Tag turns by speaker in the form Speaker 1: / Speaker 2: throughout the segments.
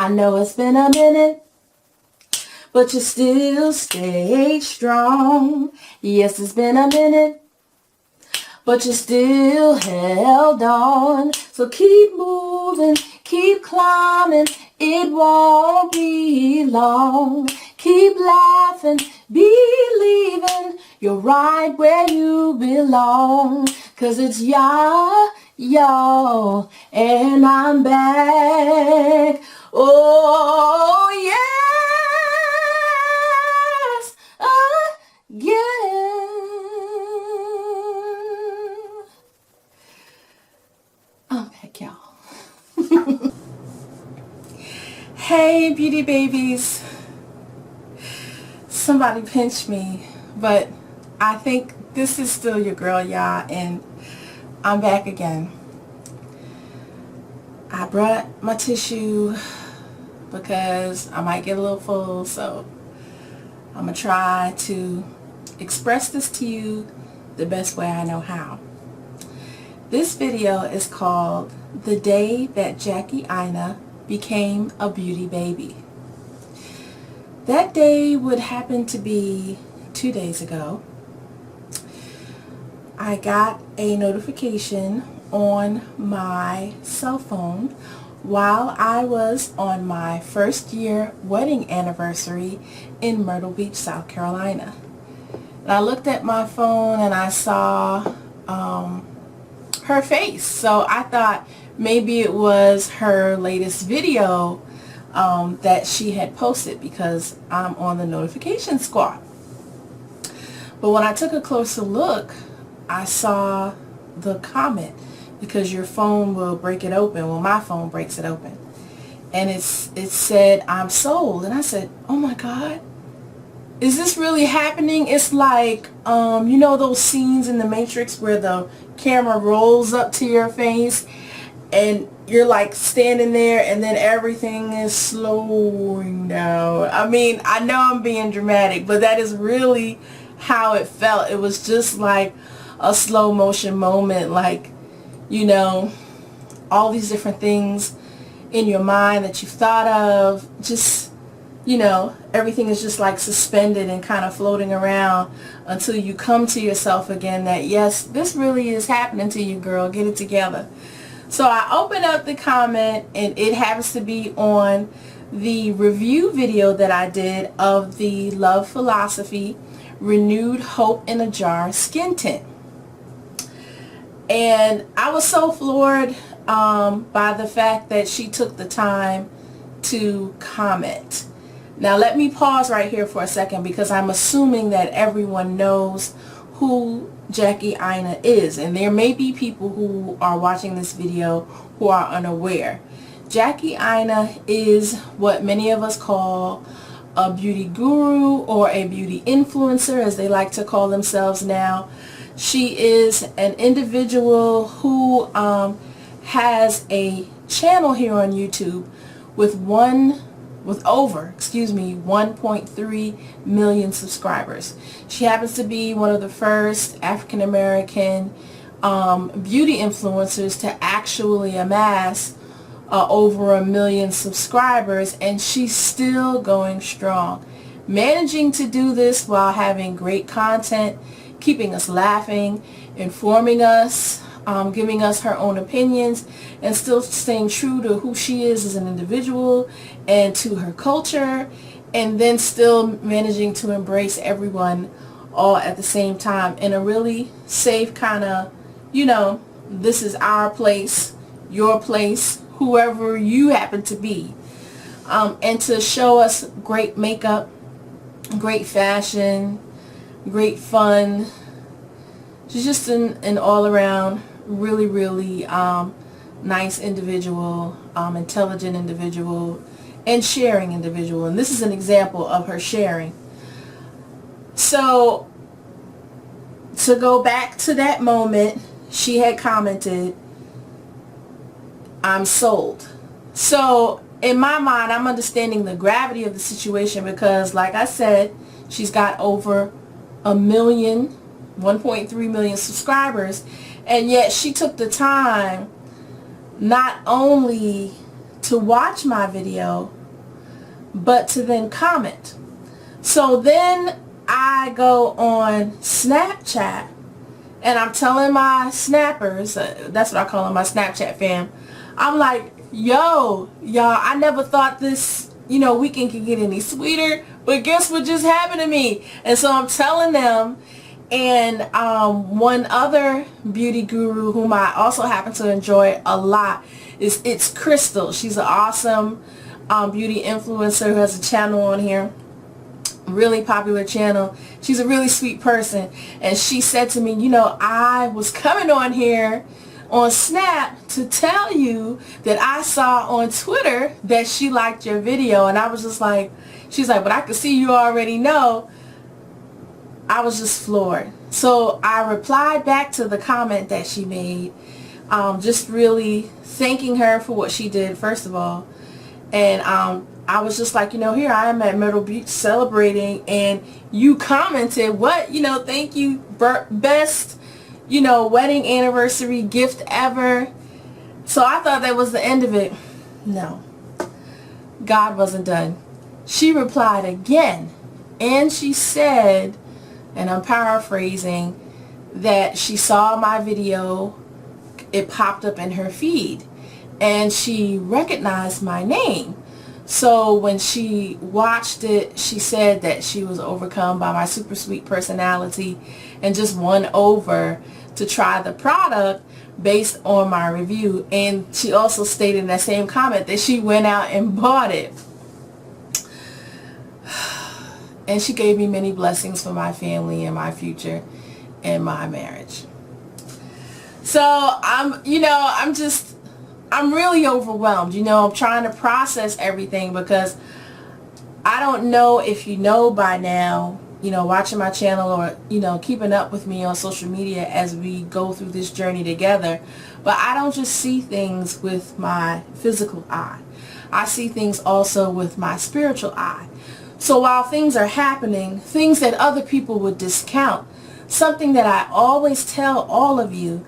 Speaker 1: I know it's been a minute, but you still stayed strong. Yes, it's been a minute, but you still held on. So keep moving, keep climbing, it won't be long. Keep laughing, believing, you're right where you belong. 'Cause it's y'all, and I'm back. Oh, yes, again. I'm back, y'all. Hey, beauty babies. Somebody pinched me, but I think this is still your girl, y'all, and I'm back again. I brought my tissue because I might get a little full, so I'm going to try to express this to you the best way I know how. This video is called The Day That Jackie Aina Became a Beauty Baby. That day would happen to be 2 days ago. I got a notification on my cell phone while I was on my first year wedding anniversary in Myrtle Beach, South Carolina. And I looked at my phone and I saw her face. So I thought maybe it was her latest video that she had posted, because I'm on the notification squad. But when I took a closer look, I saw the comment, because your phone will break it open. Well, my phone breaks it open. And it said, I'm sold. And I said, oh my God, is this really happening? It's like, you know those scenes in The Matrix where the camera rolls up to your face and you're like standing there and then everything is slowing down. I mean, I know I'm being dramatic, but that is really how it felt. It was just like a slow motion moment, like, you know, all these different things in your mind that you've thought of, just, you know, everything is just like suspended and kind of floating around until you come to yourself again that, yes, this really is happening to you, girl. Get it together. So I opened up the comment, and it happens to be on the review video that I did of the Love Philosophy Renewed Hope in a Jar skin tint. And I was so floored by the fact that she took the time to comment. Now let me pause right here for a second, because I'm assuming that everyone knows who Jackie Aina is, and there may be people who are watching this video who are unaware. Jackie Aina is what many of us call a beauty guru, or a beauty influencer, as they like to call themselves now. She is an individual who has a channel here on YouTube with over 1.3 million subscribers. She happens to be one of the first African American beauty influencers to actually amass over 1 million subscribers, and she's still going strong, managing to do this while having great content, keeping us laughing, informing us, giving us her own opinions, and still staying true to who she is as an individual and to her culture, and then still managing to embrace everyone all at the same time in a really safe kind of, you know, this is our place, your place, whoever you happen to be, and to show us great makeup, great fashion, great fun. She's just an all-around really, really nice individual, intelligent individual, and sharing individual. And this is an example of her sharing. So to go back to that moment, she had commented, I'm sold. So in my mind, I'm understanding the gravity of the situation, because like I said, she's got over 1.3 million subscribers, and yet she took the time not only to watch my video, but to then comment. So then I go on Snapchat and I'm telling my snappers, that's what I call them, my Snapchat fam, I'm like, yo, y'all, I never thought this, weekend could get any sweeter, but guess what just happened to me? And so I'm telling them, and one other beauty guru whom I also happen to enjoy a lot it's Crystal. She's an awesome beauty influencer who has a channel on here, really popular channel. She's a really sweet person, and she said to me, I was coming on here on Snap to tell you that I saw on Twitter that she liked your video. And I was just like, she's like, but I could see you already know. I was just floored. So I replied back to the comment that she made, just really thanking her for what she did, first of all. And I was just like, here I am at Myrtle Beach celebrating, and you commented, what, thank you, best, wedding anniversary gift ever. So I thought that was the end of it. No, God wasn't done. She replied again, and she said, and I'm paraphrasing, that she saw my video, it popped up in her feed, and she recognized my name. So when she watched it, she said that she was overcome by my super sweet personality and just won over to try the product based on my review. And she also stated in that same comment that she went out and bought it. And she gave me many blessings for my family and my future and my marriage. So I'm really overwhelmed. I'm trying to process everything, because I don't know if you know by now, watching my channel or, keeping up with me on social media as we go through this journey together. But I don't just see things with my physical eye. I see things also with my spiritual eye. So while things are happening, things that other people would discount, something that I always tell all of you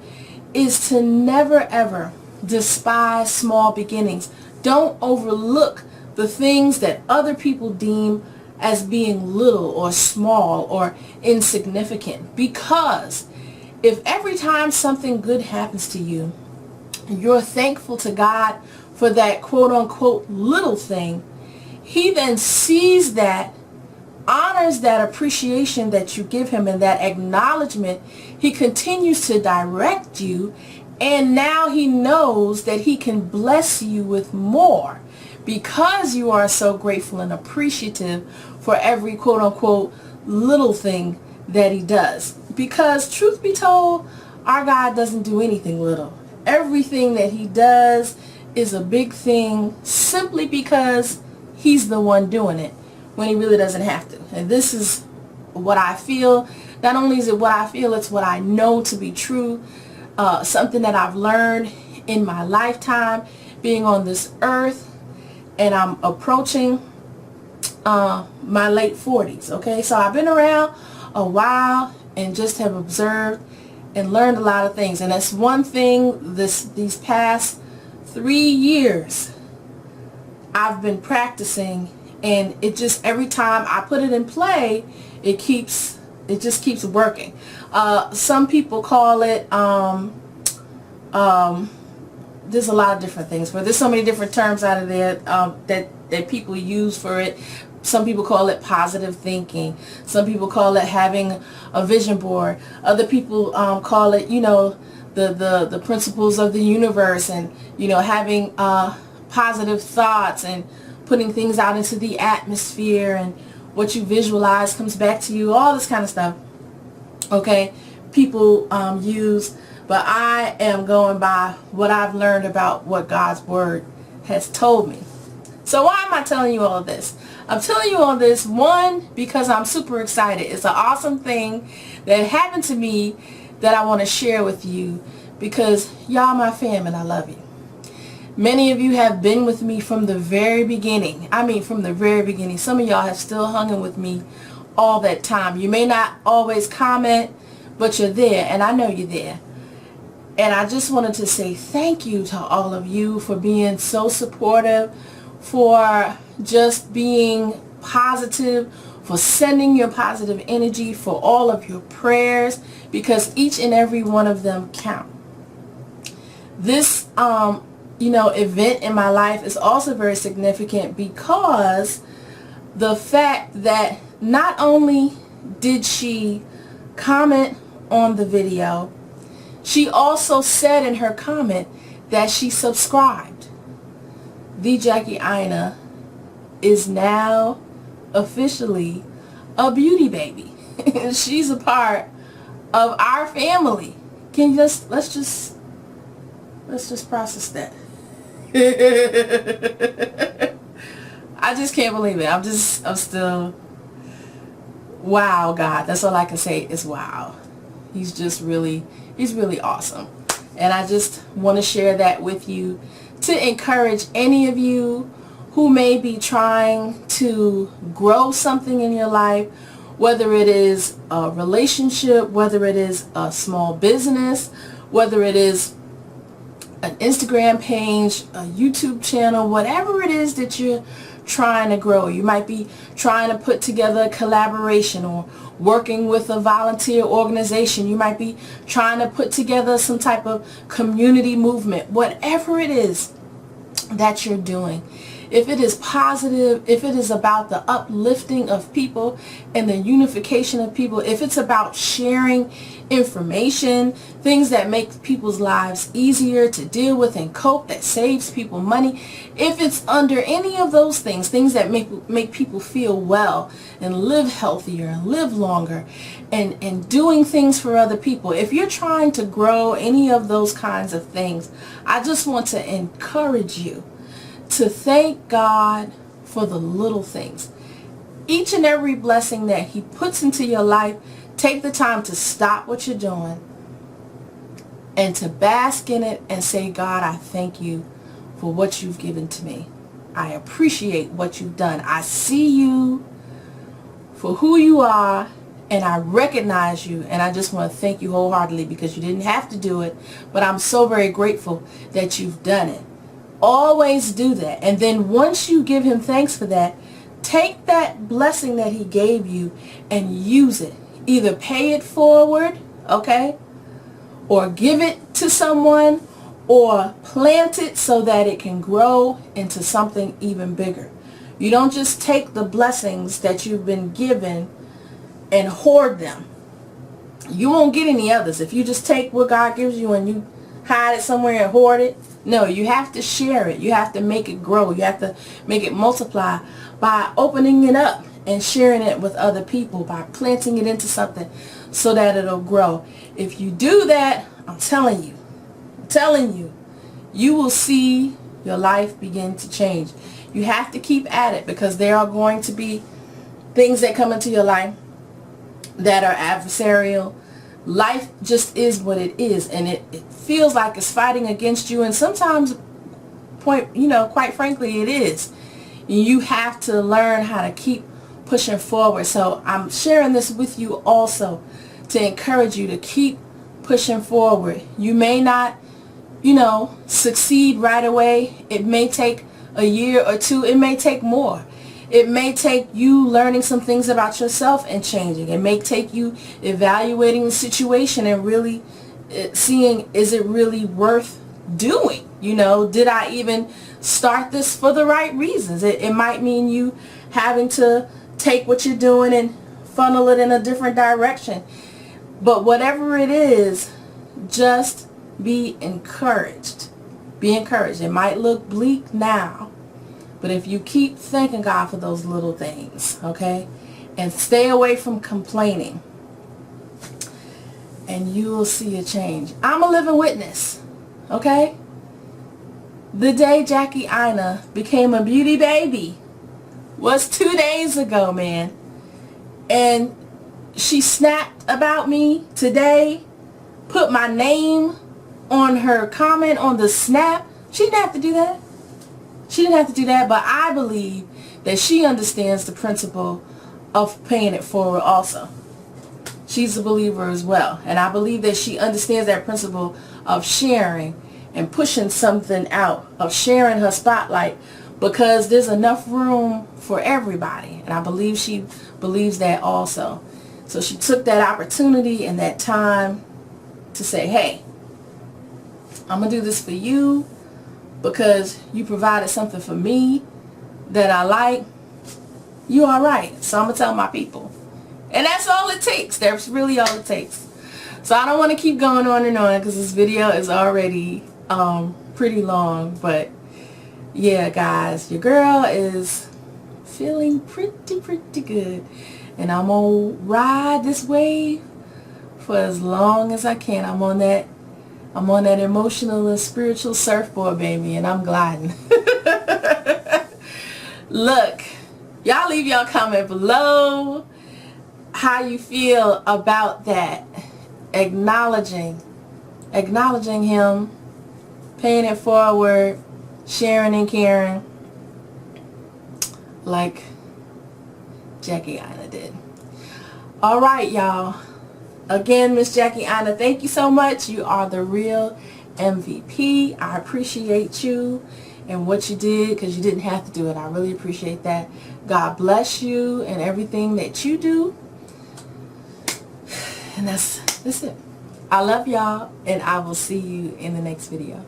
Speaker 1: is to never ever despise small beginnings. Don't overlook the things that other people deem as being little or small or insignificant. Because if every time something good happens to you, you're thankful to God for that quote-unquote little thing, He then sees that, honors that appreciation that you give Him and that acknowledgement. He continues to direct you, and now He knows that He can bless you with more because you are so grateful and appreciative for every quote-unquote little thing that He does. Because truth be told, our God doesn't do anything little. Everything that He does is a big thing, simply because He's the one doing it when He really doesn't have to. And this is what I feel. Not only is it what I feel, it's what I know to be true. Something that I've learned in my lifetime being on this earth. And I'm approaching my late 40s. Okay, so I've been around a while and just have observed and learned a lot of things. And that's one thing these past 3 years I've been practicing, and it just, every time I put it in play, it just keeps working. Some people call it there's a lot of different things for it. There's so many different terms out of there that people use for it. Some people call it positive thinking. Some people call it having a vision board. Other people call it, the principles of the universe, and having positive thoughts and putting things out into the atmosphere, and what you visualize comes back to you, all this kind of stuff. Okay, people use, but I am going by what I've learned about what God's Word has told me. So why am I telling you all of this? I'm telling you all this, one, because I'm super excited. It's an awesome thing that happened to me that I want to share with you, because y'all my fam and I love you. Many of you have been with me from the very beginning. I mean, from the very beginning. Some of y'all have still hung in with me all that time. You may not always comment, but you're there, and I know you're there. And I just wanted to say thank you to all of you for being so supportive, for just being positive, for sending your positive energy, for all of your prayers, because each and every one of them count. This, event in my life is also very significant because the fact that not only did she comment on the video, she also said in her comment that she subscribed. The Jackie Aina is now officially a beauty baby. She's a part of our family. Can you let's just process that. I just can't believe it. I'm still, wow, God. That's all I can say is wow. He's really awesome. And I just want to share that with you to encourage any of you who may be trying to grow something in your life, whether it is a relationship, whether it is a small business, whether it is an Instagram page, a YouTube channel, whatever it is that you're trying to grow. You might be trying to put together a collaboration or working with a volunteer organization. You might be trying to put together some type of community movement. Whatever it is that you're doing, if it is positive, if it is about the uplifting of people and the unification of people, if it's about sharing information, things that make people's lives easier to deal with and cope, that saves people money, if it's under any of those things that make people feel well and live healthier and live longer and doing things for other people, if you're trying to grow any of those kinds of things, I just want to encourage you to thank God for the little things. Each and every blessing that He puts into your life, take the time to stop what you're doing and to bask in it and say, God, I thank you for what you've given to me. I appreciate what you've done. I see you for who you are, and I recognize you, and I just want to thank you wholeheartedly because you didn't have to do it, but I'm so very grateful that you've done it. Always do that. And then once you give Him thanks for that, take that blessing that He gave you and use it. Either pay it forward, okay, or give it to someone, or plant it so that it can grow into something even bigger. You don't just take the blessings that you've been given and hoard them. You won't get any others if you just take what God gives you and you hide it somewhere and hoard it. No, you have to share it. You have to make it grow. You have to make it multiply by opening it up and sharing it with other people, by planting it into something so that it'll grow. If you do that, I'm telling you, you will see your life begin to change. You have to keep at it because there are going to be things that come into your life that are adversarial. Life just is what it is, and it feels like it's fighting against you, and sometimes, quite frankly, it is. You have to learn how to keep pushing forward. So I'm sharing this with you also to encourage you to keep pushing forward. You may not, succeed right away. It may take a year or two. It may take more. It may take you learning some things about yourself and changing. It may take you evaluating the situation and really seeing, is it really worth doing? Did I even start this for the right reasons? It might mean you having to take what you're doing and funnel it in a different direction. But whatever it is, just be encouraged. Be encouraged. It might look bleak now, but if you keep thanking God for those little things, okay, and stay away from complaining, and you will see a change. I'm a living witness, okay? The day Jackie Aina became a beauty baby was 2 days ago, man. And she snapped about me today, put my name on her comment on the snap. She didn't have to do that. She didn't have to do that, but I believe that she understands the principle of paying it forward also. She's a believer as well. And I believe that she understands that principle of sharing and pushing something out, of sharing her spotlight, because there's enough room for everybody. And I believe she believes that also. So she took that opportunity and that time to say, hey, I'm going to do this for you because you provided something for me that I like. You all right. So I'm going to tell my people. And that's all it takes. That's really all it takes. So I don't want to keep going on and on because this video is already pretty long. But yeah, guys, your girl is feeling pretty good. And I'm going to ride this wave for as long as I can. I'm on that emotional and spiritual surfboard, baby, and I'm gliding. Look, y'all leave y'all comment below how you feel about that. Acknowledging him, paying it forward, sharing and caring like Jackie Aina did. Alright, y'all. Again, Miss Jackie Aina, thank you so much. You are the real MVP. I appreciate you and what you did because you didn't have to do it. I really appreciate that. God bless you and everything that you do. And that's it. I love y'all, and I will see you in the next video.